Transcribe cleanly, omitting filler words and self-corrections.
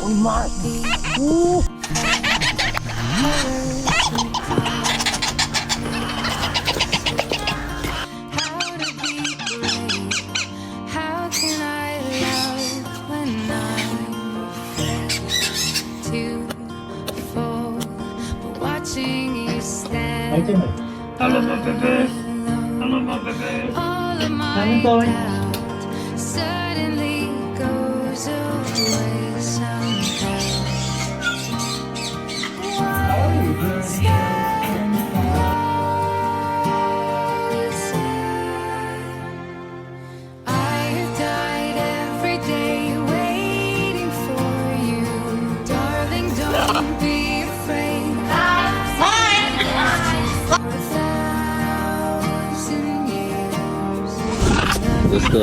Uy, Mark! Woo! How can I love when I'm afraid to fall? But watching you stand Halo, bebe. Halo, bebe. all of my Anong gawin? doubt suddenly goes away somehow. Once that I have died every day waiting for you, darling. Don't be afraid. For 1,000 years. Gusto.